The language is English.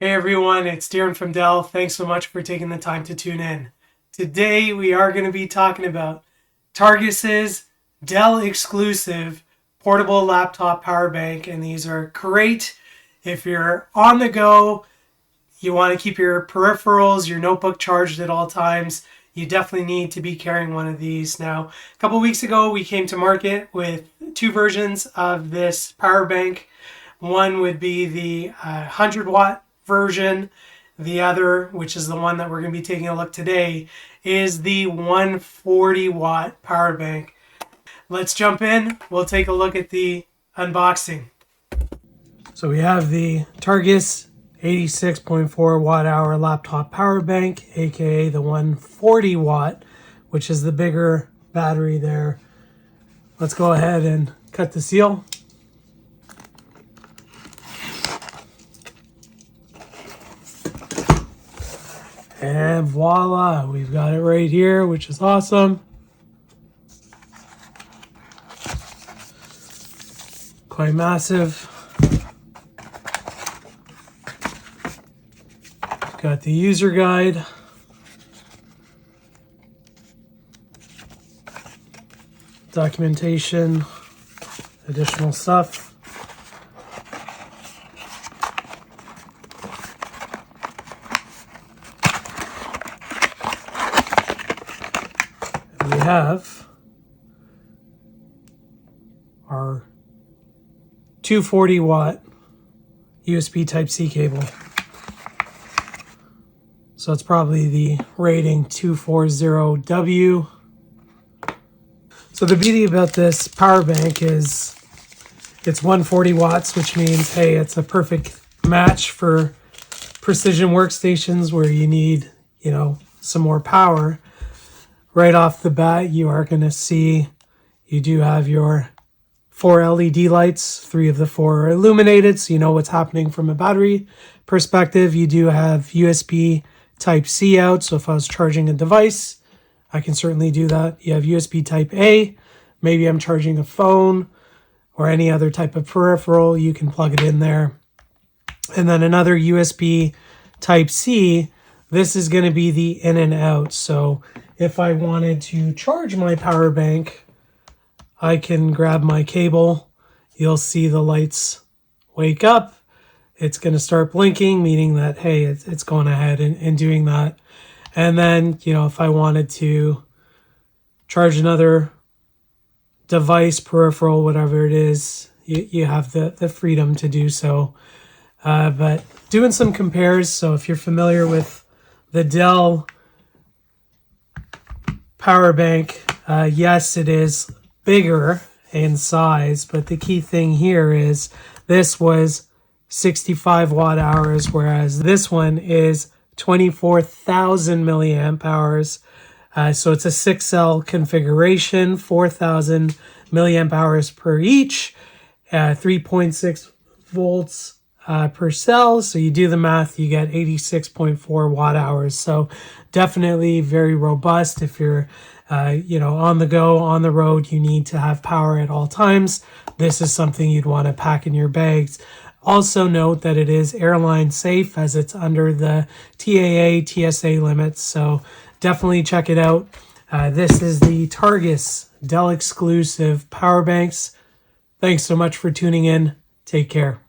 Hey everyone, it's Darren from Dell. Thanks so much for taking the time to tune in. Today we are going to be talking about Targus's Dell exclusive portable laptop power bank, and these are great if you're on the go, you want to keep your peripherals, your notebook charged at all times. You definitely need to be carrying one of these. Now, a couple weeks ago we came to market with two versions of this power bank. One would be the 100 watt version. The other, which is the one that we're going to be taking a look today, is the 140 watt power bank. Let's jump in. We'll take a look at the unboxing. So we have the Targus 86.4 watt hour laptop power bank, aka the 140 watt, which is the bigger battery there. Let's go ahead and cut the seal. And voila, we've got it right here, which is awesome. Quite massive. Got the user guide. Documentation, additional stuff. We have our 240 watt USB Type-C cable. So it's probably the rating 240W. So the beauty about this power bank is it's 140 watts, which means, hey, it's a perfect match for precision workstations where you need, some more power. Right off the bat, you are going to see you do have your 4 LED lights. 3 of the 4 are illuminated, so you know what's happening from a battery perspective. You do have USB Type-C out, so if I was charging a device, I can certainly do that. You have USB Type-A. Maybe I'm charging a phone or any other type of peripheral. You can plug it in there. And then another USB Type-C. This is going to be the in and out. So if I wanted to charge my power bank, I can grab my cable. You'll see the lights wake up. It's going to start blinking, meaning that, hey, it's going ahead and doing that. And then, if I wanted to charge another device, peripheral, whatever it is, you have the freedom to do so. But doing some compares, so if you're familiar with the Dell power bank, yes, it is bigger in size, but the key thing here is this was 65 watt hours, whereas this one is 24,000 milliamp hours. So it's a 6 cell configuration, 4,000 milliamp hours per each, 3.6 volts per cell. So you do the math, you get 86.4 watt hours. So definitely very robust. If you're on the go, on the road, you need to have power at all times. This is something you'd want to pack in your bags. Also note that it is airline safe as it's under the TSA limits. So definitely check it out. This is the Targus Dell exclusive power banks. Thanks so much for tuning in. Take care.